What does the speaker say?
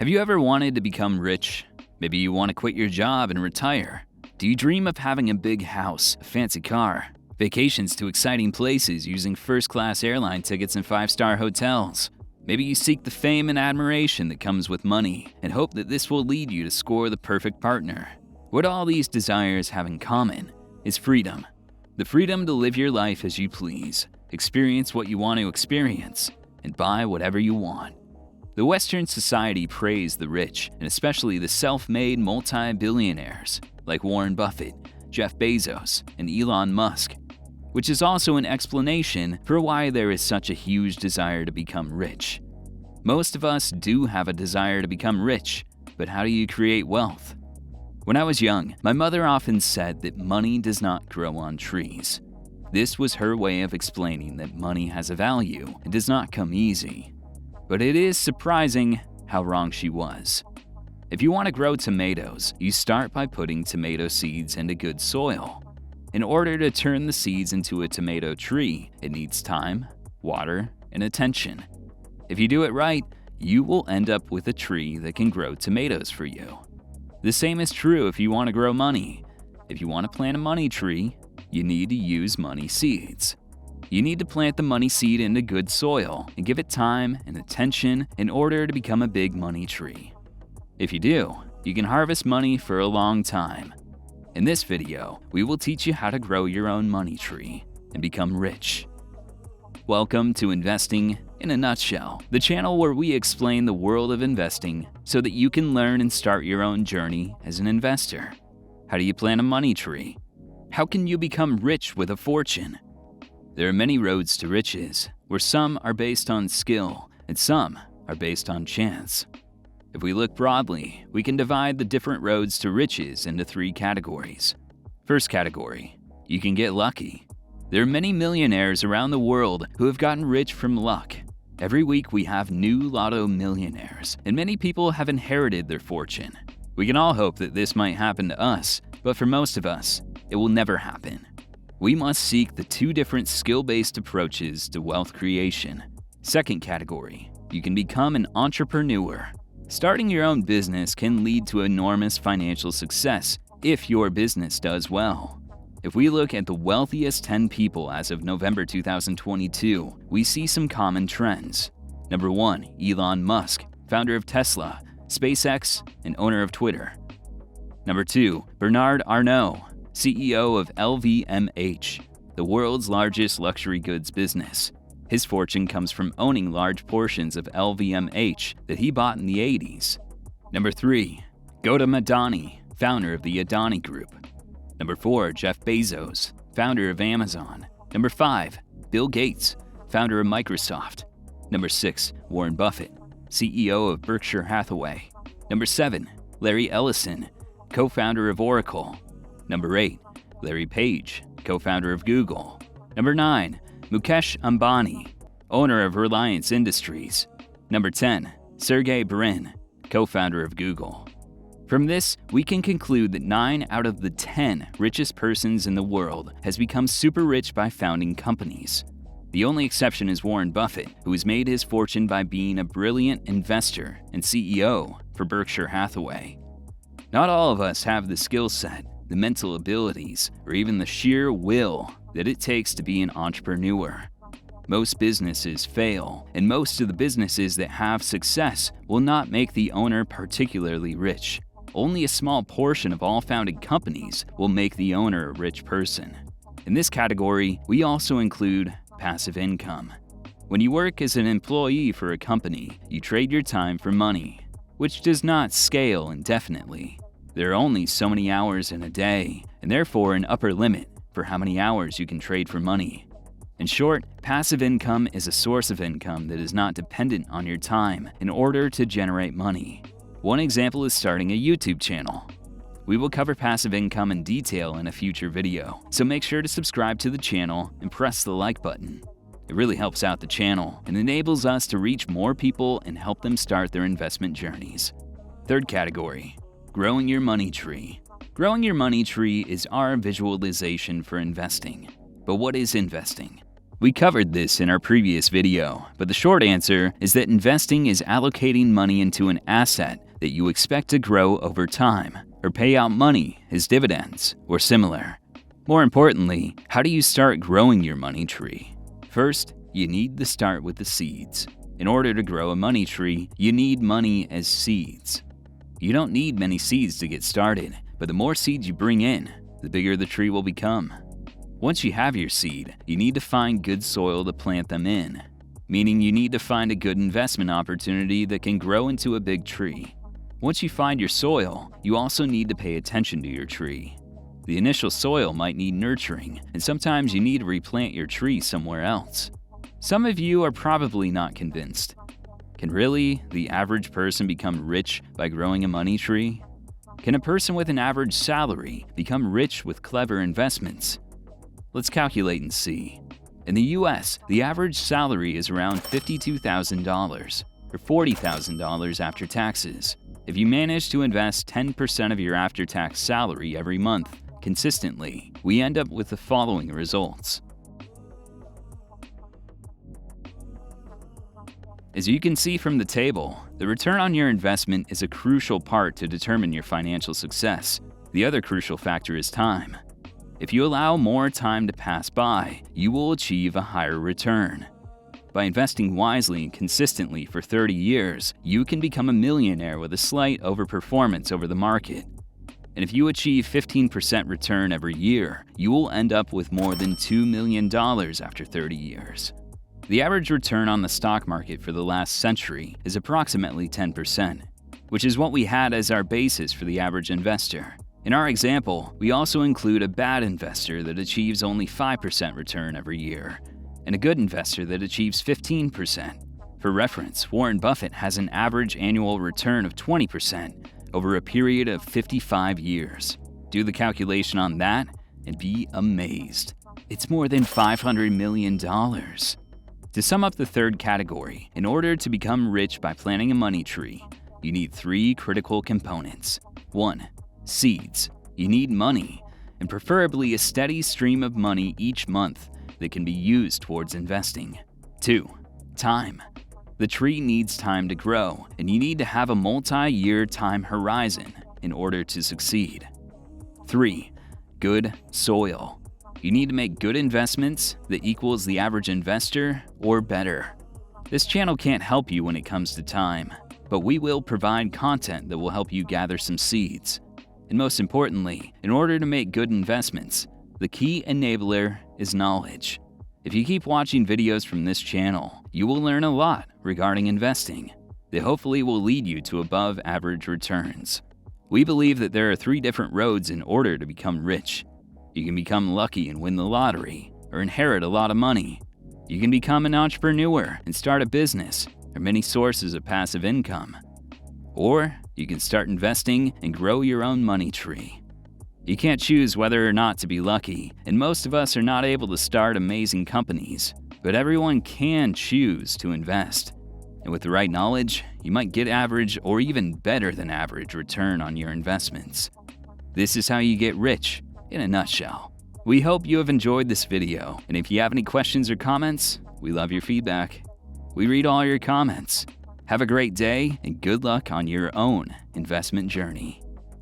Have you ever wanted to become rich? Maybe you want to quit your job and retire. Do you dream of having a big house, a fancy car, vacations to exciting places using first-class airline tickets and five-star hotels? Maybe you seek the fame and admiration that comes with money and hope that this will lead you to score the perfect partner. What all these desires have in common is freedom. The freedom to live your life as you please, experience what you want to experience, and buy whatever you want. The Western society praise the rich, and especially the self-made multi-billionaires like Warren Buffett, Jeff Bezos, and Elon Musk, which is also an explanation for why there is such a huge desire to become rich. Most of us do have a desire to become rich, but how do you create wealth? When I was young, my mother often said that money does not grow on trees. This was her way of explaining that money has a value and does not come easy. But it is surprising how wrong she was. If you want to grow tomatoes, you start by putting tomato seeds into good soil. In order to turn the seeds into a tomato tree, it needs time, water, and attention. If you do it right, you will end up with a tree that can grow tomatoes for you. The same is true if you want to grow money. If you want to plant a money tree, you need to use money seeds. You need to plant the money seed into good soil and give it time and attention in order to become a big money tree. If you do, you can harvest money for a long time. In this video, we will teach you how to grow your own money tree and become rich. Welcome to Investing in a Nutshell, the channel where we explain the world of investing so that you can learn and start your own journey as an investor. How do you plant a money tree? How can you become rich with a fortune? There are many roads to riches, where some are based on skill and some are based on chance. If we look broadly, we can divide the different roads to riches into 3 categories. First category, you can get lucky. There are many millionaires around the world who have gotten rich from luck. Every week we have new lotto millionaires, and many people have inherited their fortune. We can all hope that this might happen to us, but for most of us, it will never happen. We must seek the 2 different skill-based approaches to wealth creation. Second category, you can become an entrepreneur. Starting your own business can lead to enormous financial success if your business does well. If we look at the wealthiest 10 people as of November 2022, we see some common trends. Number 1, Elon Musk, founder of Tesla, SpaceX, and owner of Twitter. Number 2, Bernard Arnault, CEO of LVMH, the world's largest luxury goods business. His fortune comes from owning large portions of LVMH that he bought in the 80s. Number 3, Gautam Adani, founder of the Adani Group. Number 4, Jeff Bezos, founder of Amazon. Number 5, Bill Gates, founder of Microsoft. Number 6, Warren Buffett, CEO of Berkshire Hathaway. Number 7, Larry Ellison, co-founder of Oracle. Number 8, Larry Page, co-founder of Google. Number 9, Mukesh Ambani, owner of Reliance Industries. Number 10, Sergey Brin, co-founder of Google. From this, we can conclude that 9 out of the 10 richest persons in the world has become super rich by founding companies. The only exception is Warren Buffett, who has made his fortune by being a brilliant investor and CEO for Berkshire Hathaway. Not all of us have the skill set, the mental abilities, or even the sheer will that it takes to be an entrepreneur. Most businesses fail, and most of the businesses that have success will not make the owner particularly rich. Only a small portion of all founded companies will make the owner a rich person. In this category, we also include passive income. When you work as an employee for a company, you trade your time for money, which does not scale indefinitely. There are only so many hours in a day, and therefore an upper limit for how many hours you can trade for money. In short, passive income is a source of income that is not dependent on your time in order to generate money. One example is starting a YouTube channel. We will cover passive income in detail in a future video, so make sure to subscribe to the channel and press the like button. It really helps out the channel and enables us to reach more people and help them start their investment journeys. Third category, growing your money tree. Growing your money tree is our visualization for investing. But what is investing? We covered this in our previous video, but the short answer is that investing is allocating money into an asset that you expect to grow over time, or pay out money as dividends, or similar. More importantly, how do you start growing your money tree? First, you need to start with the seeds. In order to grow a money tree, you need money as seeds. You don't need many seeds to get started, but the more seeds you bring in, the bigger the tree will become. Once you have your seed, you need to find good soil to plant them in, meaning you need to find a good investment opportunity that can grow into a big tree. Once you find your soil, you also need to pay attention to your tree. The initial soil might need nurturing, and sometimes you need to replant your tree somewhere else. Some of you are probably not convinced. Can really the average person become rich by growing a money tree? Can a person with an average salary become rich with clever investments? Let's calculate and see. In the US, the average salary is around $52,000, or $40,000 after taxes. If you manage to invest 10% of your after-tax salary every month consistently, we end up with the following results. As you can see from the table, the return on your investment is a crucial part to determine your financial success. The other crucial factor is time. If you allow more time to pass by, you will achieve a higher return. By investing wisely and consistently for 30 years, you can become a millionaire with a slight overperformance over the market. And if you achieve 15% return every year, you will end up with more than $2 million after 30 years. The average return on the stock market for the last century is approximately 10%, which is what we had as our basis for the average investor. In our example, we also include a bad investor that achieves only 5% return every year, and a good investor that achieves 15%. For reference, Warren Buffett has an average annual return of 20% over a period of 55 years. Do the calculation on that and be amazed. It's more than $500 million. To sum up the third category, in order to become rich by planting a money tree, you need 3 critical components. 1. Seeds. You need money, and preferably a steady stream of money each month that can be used towards investing. 2. Time. The tree needs time to grow, and you need to have a multi-year time horizon in order to succeed. 3. Good soil. You need to make good investments that equals the average investor or better. This channel can't help you when it comes to time, but we will provide content that will help you gather some seeds. And most importantly, in order to make good investments, the key enabler is knowledge. If you keep watching videos from this channel, you will learn a lot regarding investing that hopefully will lead you to above average returns. We believe that there are 3 different roads in order to become rich. You can become lucky and win the lottery, or inherit a lot of money. You can become an entrepreneur and start a business, or many sources of passive income. Or you can start investing and grow your own money tree. You can't choose whether or not to be lucky, and most of us are not able to start amazing companies, but everyone can choose to invest. And with the right knowledge, you might get average or even better than average return on your investments. This is how you get rich, in a nutshell. We hope you have enjoyed this video, and if you have any questions or comments, we love your feedback. We read all your comments. Have a great day, and good luck on your own investment journey.